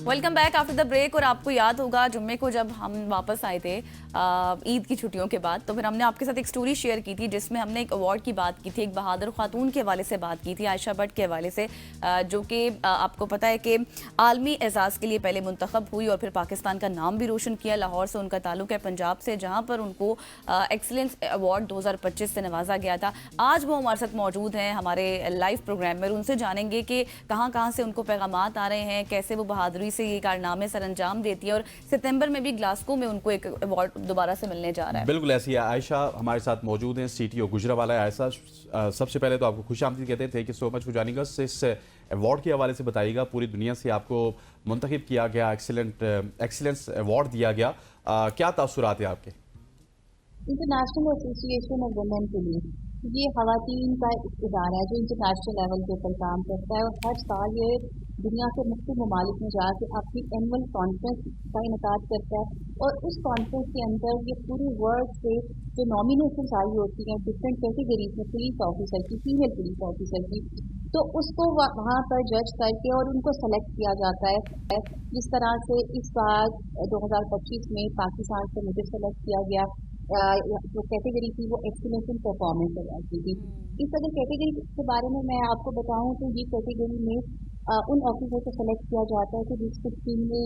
Welcome back after the break. और आपको याद होगा जुम्मे को जब हम वापस आए थे ईद की छुट्टियों के बाद, तो फिर हमने आपके साथ एक स्टोरी शेयर की थी जिसमें हमने एक अवार्ड की बात की थी, एक बहादुर खातून के हवाले से बात की थी, आयशा भट्ट के हवाले से, जो कि आपको पता है कि आलमी एजाज़ के लिए पहले मुंतखब हुई और फिर पाकिस्तान का नाम भी रोशन किया। लाहौर से उनका ताल्लुक है, पंजाब से, जहाँ पर उनको एक्सीलेंस अवार्ड 2025 से नवाजा गया था। आज वो हमारे साथ मौजूद हैं हमारे लाइव प्रोग्राम में। उनसे जानेंगे कि कहाँ कहाँ से उनको पैगामात आ रहे हैं, कैसे वो बहादुरी से ये कारनामे सर अंजाम देती है, और सितंबर में भी ग्लासगो में उनको एक अवार्ड दोबारा से मिलने जा रहा है। बिल्कुल ऐसी है। आयशा हमारे साथ मौजूद हैं, CTO गुजरावाला। आयशा, सबसे पहले तो आपको खुश आमदीद कहते हैं, thank you so much for joining us. इस अवार्ड के हवाले से बताइएगा, पूरी दुनिया से आपको मुंतखब किया गया, एक्सीलेंस अवार्ड दिया गया, क्या तासुरात है आपके? इंटरनेशनल एसोसिएशन ऑफ वुमेन के लिए ये ख़वातीन का एक इदारा है जो इंटरनेशनल लेवल के ऊपर काम करता है, और हर साल ये दुनिया के मुख्तलिफ ममालिक में जाके अपनी एनुअल कॉन्फ्रेंस का इनेकाद करता है। और उस कॉन्फ्रेंस के अंदर ये पूरी वर्ल्ड से जो नॉमिनेशंस आई होती हैं डिफरेंट कैटेगरीज में, पुलिस ऑफिसर की, फीमेल पुलिस ऑफिसर की, तो उसको वहाँ पर जज करके और उनको सेलेक्ट किया जाता है। जिस तरह से इस बार 2025 में पाकिस्तान से मुझे सेलेक्ट किया गया, जो कैटेगरी थी वो एक्सीलेंस इन परफॉर्मेंस की थी। इस अगर कैटेगरी के बारे में मैं आपको बताऊं तो ये कैटेगरी में उन ऑफिसर को सेलेक्ट किया जाता है कि जिसको क्रिमिनल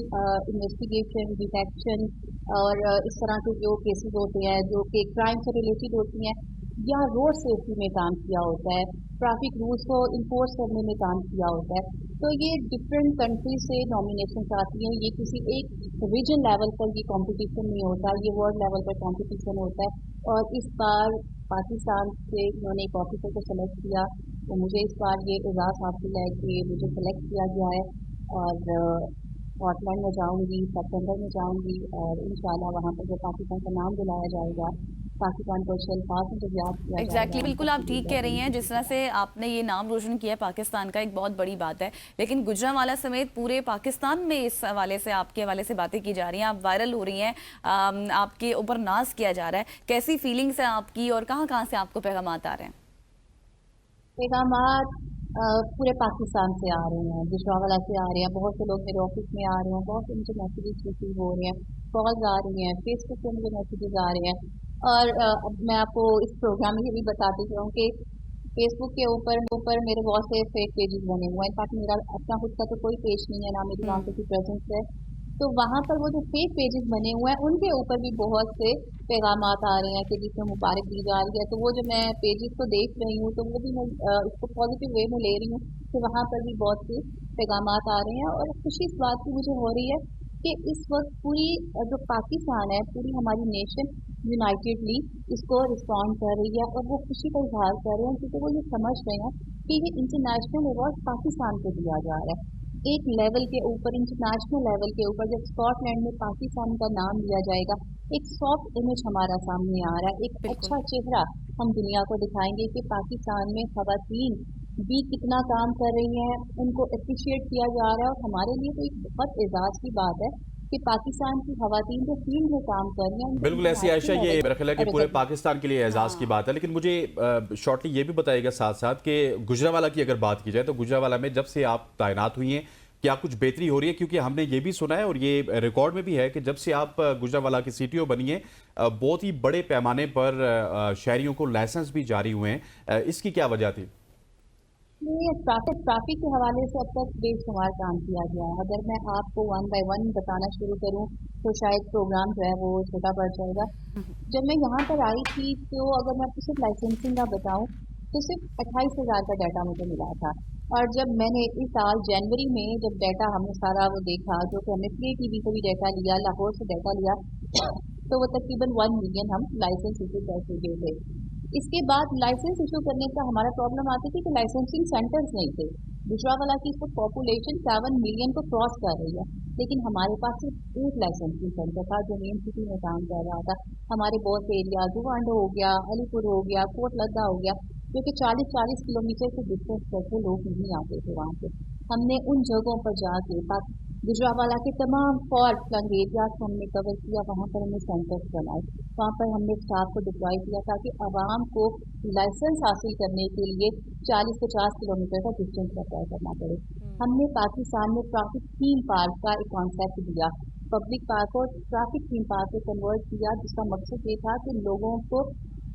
इन्वेस्टिगेशन, डिटेक्शन और इस तरह के जो केसेस होते हैं जो कि क्राइम से रिलेटेड होती हैं, या रोड सेफ्टी में काम किया होता है, ट्रैफिक रूल्स को इन्फोर्स करने में काम किया होता है। तो ये डिफरेंट कंट्रीज से नॉमिनेशंस आती हैं। ये किसी एक रीजन लेवल पर ये कंपटीशन नहीं होता, ये वर्ल्ड लेवल पर कंपटीशन होता है। और इस बार पाकिस्तान से इन्होंने एक ऑफिसर को सेलेक्ट किया, तो मुझे इस बार ये एजाज़ हासिल है कि मुझे सेलेक्ट किया गया है। और स्कॉटलैंड में जाऊंगी, सितंबर में जाऊंगी, और इंशाल्लाह वहाँ पर जो पाकिस्तान का नाम बुलाया जाएगा, पाकिस्तान को शल्फास में जब याद किया एग्जैक्टली, बिल्कुल आप ठीक कह रही हैं। जिस तरह से आपने ये नाम रोशन किया है पाकिस्तान का, एक बहुत बड़ी बात है। लेकिन गुजरांवाला समेत पूरे पाकिस्तान में इस हवाले से, आपके हवाले से बातें की जा रही हैं, आप वायरल हो रही हैं, आपके ऊपर नाज किया जा रहा है। कैसी फीलिंग्स है आपकी और कहाँ कहाँ से आपको पैगामात आ रहे हैं? पैगामात पूरे पाकिस्तान से आ रहे हैं, गुजरांवाला से आ रहे हैं, बहुत से लोग मेरे ऑफिस में आ रहे हैं, बहुत से मुझे मैसेजेस रिसीव हो रहे हैं, कॉल्स आ रही हैं, फेसबुक पे मुझे मैसेजेस आ रहे हैं। और अब मैं आपको इस प्रोग्राम में ये भी बताती हूँ कि फेसबुक के ऊपर मेरे बहुत से फेक पेजेस बने हुए हैं। इनफैक्ट मेरा अपना खुद का तो कोई पेज नहीं है, ना मेरी वहाँ पे कोई प्रेजेंस है। तो वहाँ पर वो जो फेक पेजेस बने हुए हैं उनके ऊपर भी बहुत से पैगामात आ रहे हैं कि जिसमें मुबारक दी जा रही है। तो वो जो मैं पेजेस को देख रही हूँ तो वो भी मैं इसको पॉजिटिव वे में ले रही हूँ कि वहाँ पर भी बहुत से पैगामात आ रहे हैं। और खुशी इस बात की मुझे हो रही है कि इस वक्त पूरी जो पाकिस्तान है, पूरी हमारी नेशन यूनाइटेडली इसको रिस्पॉन्ड कर रही है, और वो खुशी का इजहार कर रहे हैं क्योंकि वो ये समझ रहे हैं कि ये इंटरनेशनल अवार्ड पाकिस्तान को दिया जा रहा है। एक लेवल के ऊपर, इंटरनेशनल लेवल के ऊपर जब स्कॉटलैंड में पाकिस्तान का नाम लिया जाएगा, एक सॉफ्ट इमेज हमारा सामने आ रहा है, एक अच्छा चेहरा हम दुनिया को दिखाएंगे कि पाकिस्तान में खवातीन भी कितना काम कर रही हैं, उनको अप्रिशिएट किया जा रहा है। और हमारे लिए तो एक बहुत एजाज़ की बात है कि पाकिस्तान की खवातीन जो फील्ड में काम कर रही हैं। बिल्कुल ऐसी आयशा, ये मेरा ख्याल है कि पूरे पाकिस्तान के लिए एजाज़ की बात है। लेकिन मुझे शॉर्टली ये भी बताइएगा साथ साथ कि गुजरांवाला की अगर बात की जाए तो गुजरांवाला में जब से आप तैनात हुई हैं क्या कुछ बेहतरी हो रही है? क्योंकि हमने ये भी सुना है और ये रिकॉर्ड में भी है कि जब से आप गुजरांवाला की CTO बनी है, बहुत ही बड़े पैमाने पर शहरियों को लाइसेंस भी जारी हुए हैं। इसकी क्या वजह थी? ट्रैफिक के हवाले से अब तक बेशुमार काम किया गया है। अगर मैं आपको वन बाय वन बताना शुरू करूं तो शायद प्रोग्राम जो है वो छोटा पड़ जाएगा। जब मैं यहाँ पर आई थी तो अगर मैं आपको सिर्फ लाइसेंसिंग का बताऊं तो सिर्फ 28,000 का डाटा मुझे मिला था। और जब मैंने इस साल जनवरी में जब डाटा हमने सारा वो देखा, जो कि हमने PA TV से भी डाटा लिया, लाहौर से डाटा लिया, तो वो तकरीबन 1 मिलियन हम लाइसेंस इशू कर चुके थे। इसके बाद लाइसेंस इशू करने का हमारा प्रॉब्लम आती थी कि लाइसेंसिंग सेंटर्स नहीं थे। गुजरांवाला की इस पॉपुलेशन 7 मिलियन को क्रॉस कर रही है, लेकिन हमारे पास सिर्फ एक लाइसेंसिंग सेंटर था जो मेन सिटी में काम कर रहा था। हमारे बहुत एरिया जुवांडो हो गया, अलीपुर हो गया, कोट लद्दा हो गया, जो कि 40-40 किलोमीटर के डिस्टेंस पर थे, लोग नहीं आते थे वहाँ पे। हमने उन जगहों पर जाके गुजरांवाला के तमाम फॉल्ट फ्लंग एरियाज को हमने कवर किया, वहाँ पर हमने सेंटर्स बनाए, वहाँ पर हमने स्टाफ को डिप्लॉय किया ताकि आवाम को लाइसेंस हासिल करने के लिए 40-50 किलोमीटर का डिस्टेंस तय करना पड़े। हमने पाकिस्तान में ट्रैफिक थीम पार्क का एक कॉन्सेप्ट दिया, पब्लिक पार्क को ट्रैफिक थीम पार्क में कन्वर्ट किया, जिसका मकसद ये था कि लोगों को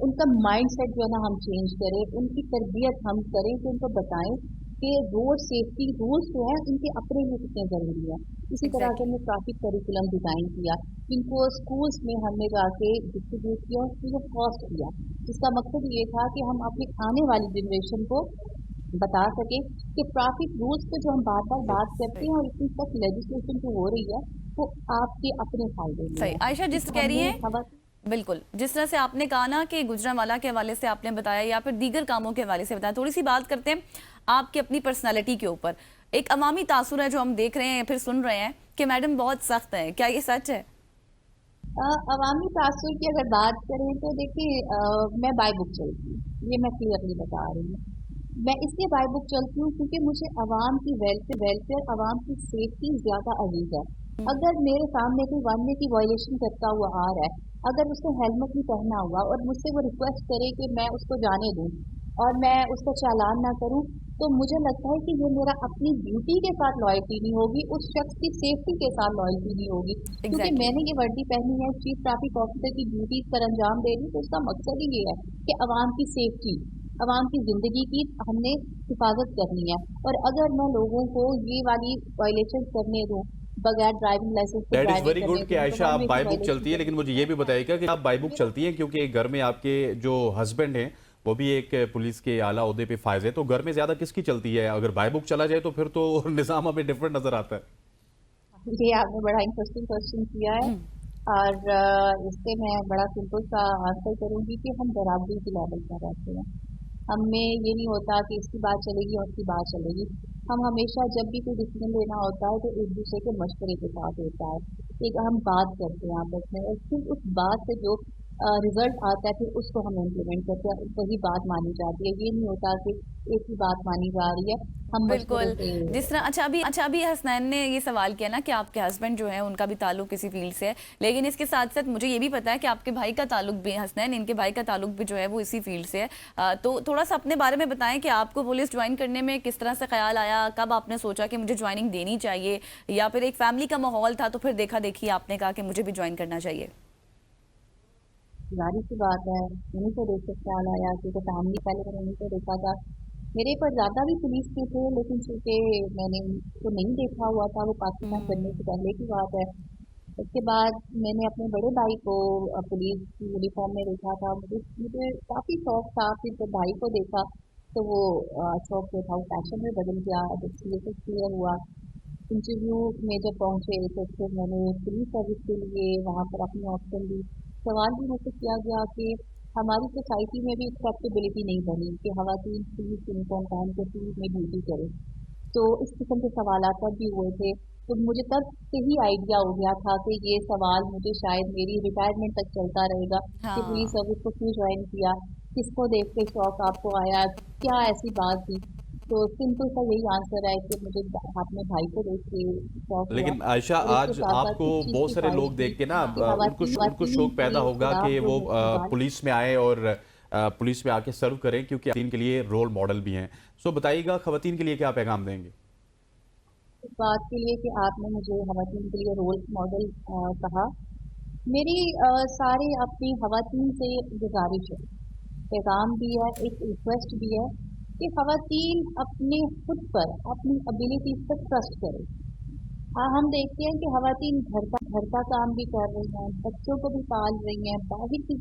उनका माइंडसेट जो है ना हम चेंज करें, उनकी तरबियत हम करें, कि उनको बताएं कि रोड सेफ्टी रूल्स जो हैं उनके अपने लिए कितने ज़रूरी है। इसी तरह से एग्जैक्टली हमने ट्रैफिक करिकुलम डिज़ाइन किया, इनको स्कूल्स में हमने जाके डिस्ट्रीब्यूट किया और फ्री ऑफ कॉस्ट किया, जिसका मकसद ये था कि हम अपनी आने वाली जनरेशन को बता सकें कि ट्रैफिक रूल्स पे जो हम बार बार बात करते सही हैं और इतनी तक लेजिस्लेशन जो हो रही है वो आपके अपने फायदे में सही है। आयशा, जिस तो कह रही हमने हैं हवा बिल्कुल, जिस तरह से आपने कहा ना कि गुजरांवाला के हवाले से आपने बताया या फिर दीगर कामों के हवाले से बताया, थोड़ी सी बात करते हैं आपकी अपनी पर्सनालिटी के ऊपर। एक अवामी तासुर है जो हम देख रहे हैं या फिर सुन रहे हैं कि मैडम बहुत सख्त है, क्या ये सच है? अवामी तासुर की अगर बात करें तो देखिए, मैं बाय बुक चलती हूँ, ये मैं क्लियरली बता रही हूँ। मैं इसलिए बाय बुक चलती हूँ क्योंकि मुझे अवाम की वेलफेयर अवाम की सेफ्टी ज़्यादा अजीज है। अगर मेरे सामने कोई वन वे की वायलेशन करता हुआ आ रहा है, अगर उसने हेलमेट नहीं पहना हुआ और मुझसे वो रिक्वेस्ट करे कि मैं उसको जाने दूँ और मैं उसका चालान ना करूँ, तो मुझे लगता है कि ये मेरा अपनी ड्यूटी के साथ लॉयल्टी नहीं होगी, उस शख्स की सेफ्टी के साथ लॉयल्टी नहीं होगी। क्योंकि एग्जैक्टली मैंने ये वर्दी पहनी है, चीफ ट्रैफिक ऑफिसर की ड्यूटीज पर अंजाम दे रही हूँ, तो उसका मकसद ही ये है कि अवाम की सेफ्टी, अवाम की ज़िंदगी की हमने हिफाजत करनी है। और अगर मैं लोगों को ये वाली वायलेशन करने दूँ, बगैर ड्राइविंग लाइसेंस के दैट इज ड्राइविंग वेरी करने गुड कि दूँ, तो आयशा वन आप वे की बाय बुक वायलेशन चलती है, लेकिन करने मुझे दूँ, ये भी बताइएगा कि आप बाय बुक ये चलती हैं क्योंकि घर में आपके जो हस्बैंड हैं वो भी एक पुलिस के आला ओहदे पे फायज है, तो घर में ज्यादा किसकी चलती है? अगर बाय बुक चला जाए तो फिर तो निजाम हमें डिफरेंट नजर आता है। ये आपने बड़ा इंटरेस्टिंग क्वेश्चन किया है। और इससे मैं बड़ा सिंपल सा आंसर करूंगी कि हम बराबरी के लेवल पर रहते हैं। हमें ये नहीं होता कि इसकी बात चलेगी और उसकी बात चलेगी। हम हमेशा जब भी कोई डिसीजन लेना होता है तो एक दूसरे के मशवरे के साथ होता है। एक हम बात करते हैं आपस में और फिर उस बात से जो रिजल्ट आता है फिर उसको हम इम्प्लीमेंट करते हैं, वही बात मानी जाती है। ये नहीं होता कि एक ही बात मानी जा रही है, हम मशवरे बिल्कुल। से। जिस तरह अच्छा अभी हसनैन ने ये सवाल किया ना कि आपके हस्बैंड जो है उनका भी ताल्लुक किसी फील्ड से है, लेकिन इसके साथ साथ मुझे ये भी पता है कि आपके भाई का ताल्लुक भी, हसनैन इनके भाई का ताल्लुक भी जो है वो इसी फील्ड से है। तो थोड़ा सा अपने बारे में बताएं कि आपको पुलिस ज्वाइन करने में किस तरह से ख्याल आया, कब आपने सोचा कि मुझे ज्वाइनिंग देनी चाहिए, या फिर एक फैमिली का माहौल था तो फिर देखा देखी आपने कहा कि मुझे भी ज्वाइन करना चाहिए? जारी सी बात है, उन्हीं को देख के ख्याल आया, क्योंकि फैमिली पहले मैंने उन्हीं को देखा था। मेरे पर ज़्यादा भी पुलिस के थे, लेकिन चूंकि मैंने उनको नहीं देखा हुआ था, वो पाकिस्तान बनने से पहले की बात है। उसके बाद मैंने अपने बड़े भाई को पुलिस की यूनिफॉर्म में देखा था। मुझे मुझे काफ़ी शौक था, फिर जब भाई को देखा तो वो शौक जो था वो पैशन में बदल गया। जब सीएसएस क्लियर हुआ, इंटरव्यू में जब पहुंचे तो फिर मैंने पुलिस सर्विस के लिए वहाँ पर अपनी ऑप्शन दी। सवाल भी मुझसे किया गया कि हमारी सोसाइटी में भी एक्सेप्टेबिलिटी नहीं बनी कि खवातीन पुलिस यूनिफॉर्म पहन के पुलिस में ड्यूटी करें। तो इस किस्म के सवाल तब भी हुए थे। तो मुझे तब से ही आइडिया हो गया था कि ये सवाल मुझे शायद मेरी रिटायरमेंट तक चलता रहेगा कि पुलिस हाँ सर्विस को क्यों ज्वाइन किया, किसको देख के शौक आपको आया, क्या ऐसी बात थी। तो सिंपल सा यही आंसर है कि मुझे अपने भाई को देख के शौक हुआ लेकिन आयशा और इसके आज साथ साथ आपको इस चीज़ बहुत की सारे ख्वाहिश लोग थी देख के ना कि उनको उनको खवातीन शौक पैदा के होगा खिलाफ कि जो वो मुबाल पुलिस में आए और पुलिस में आके सर्व करें, क्योंकि खवातीन के लिए रोल मॉडल भी हैं। सो बताइएगा खवातीन के लिए क्या पैगाम देंगे? इस बात के लिए कि आपने मुझे खवातीन के लिए रोल मॉडल कहा। मेरी सारे अपनी खवातीन से गुजारिश है, पैगाम भी है, एक रिक्वेस्ट भी है कि खवातीन अपने खुद पर, अपनी एबिलिटीज पर ट्रस्ट करें। हाँ, हम देखते हैं कि खवातीन घर का काम भी कर रही हैं, बच्चों को भी पाल रही हैं, बाहर की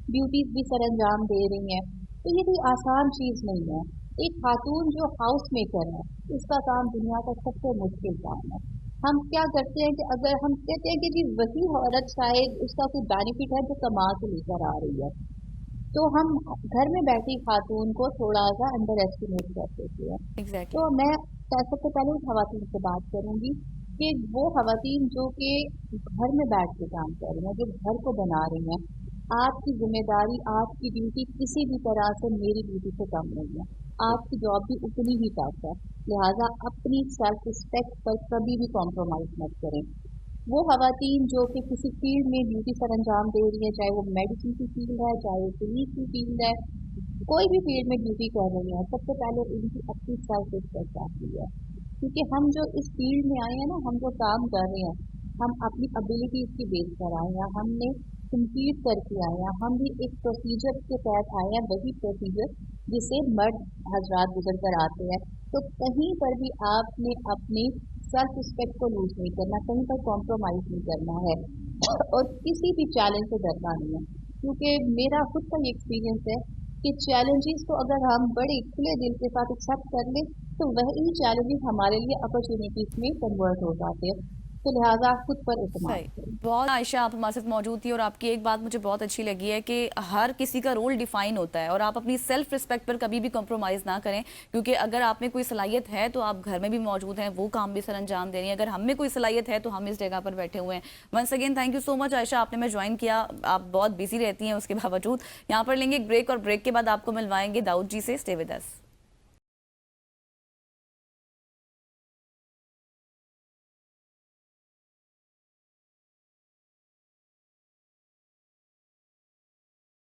ड्यूटीज भी सर अंजाम दे रही हैं। तो ये कोई आसान चीज़ नहीं है। एक खातून जो हाउस मेकर है, इसका काम दुनिया का सबसे मुश्किल काम है। हम क्या करते हैं कि अगर हम कहते हैं कि जी वही औरत शायद उसका कोई बेनिफिट है जो कमा के लेकर आ रही है, तो हम घर में बैठी खातून को थोड़ा सा अंडर एस्टिमेट कर देते हैं। एग्जैक्टली। तो मैं सबसे पहले उस खवातीन से बात करूंगी कि वो खवातीन जो कि घर में बैठ के काम कर रही हैं, जो घर को बना रही हैं, आपकी जिम्मेदारी, आपकी ड्यूटी किसी भी तरह से मेरी ड्यूटी से कम नहीं है। आपकी जॉब भी उतनी ही टफ है। लिहाजा अपनी सेल्फ रिस्पेक्ट पर कभी भी कॉम्प्रोमाइज़ मत करें। वो खवातीन जो कि किसी फील्ड में ड्यूटी सर अंजाम दे रही है, चाहे वो मेडिसिन की फील्ड है, चाहे वो पुलिस की फील्ड है, कोई भी फील्ड में ड्यूटी कर रही है, सबसे पहले उनकी अपनी सेल्फ रिस्पेक्ट आती है। क्योंकि हम जो इस फील्ड में आए हैं ना, हम जो काम कर रहे हैं, हम अपनी एबिलिटीज की बेस पर आए हैं, हमने compete करके आए हैं, हम भी एक प्रोसीजर के तहत आए हैं, वही प्रोसीजर जिसे मर्द हजरात गुजर कर आते हैं। तो कहीं पर भी आपने अपनी सेल्फ रिस्पेक्ट को लूज नहीं करना, कहीं पर कॉम्प्रोमाइज नहीं करना है और किसी भी चैलेंज से डरना नहीं है। क्योंकि मेरा खुद का ये एक्सपीरियंस है कि चैलेंजेस को अगर हम बड़े खुले दिल के साथ एक्सेप्ट कर लें तो वही चैलेंजेस हमारे लिए अपॉर्चुनिटीज में कन्वर्ट हो जाते हैं। तो लिहाजा खुद पर सही। एतमाद करें। बहुत आयशा, आप हमारे साथ मौजूद थी और आपकी एक बात मुझे बहुत अच्छी लगी है कि हर किसी का रोल डिफाइन होता है और आप अपनी सेल्फ रिस्पेक्ट पर कभी भी कॉम्प्रोमाइज़ ना करें, क्योंकि अगर आप में कोई सलाहियत है तो आप घर में भी मौजूद हैं, वो काम भी सर अंजाम दे रही हैं। अगर हम में कोई सलाहियत है तो हम इस जगह पर बैठे हुए हैं। Once again thank you so much Ayesha, आपने मैं ज्वाइन किया। आप बहुत बिजी रहती हैं, उसके बावजूद यहाँ पर लेंगे एक ब्रेक और ब्रेक के बाद आपको मिलवाएंगे दाऊद जी से। Stay with us.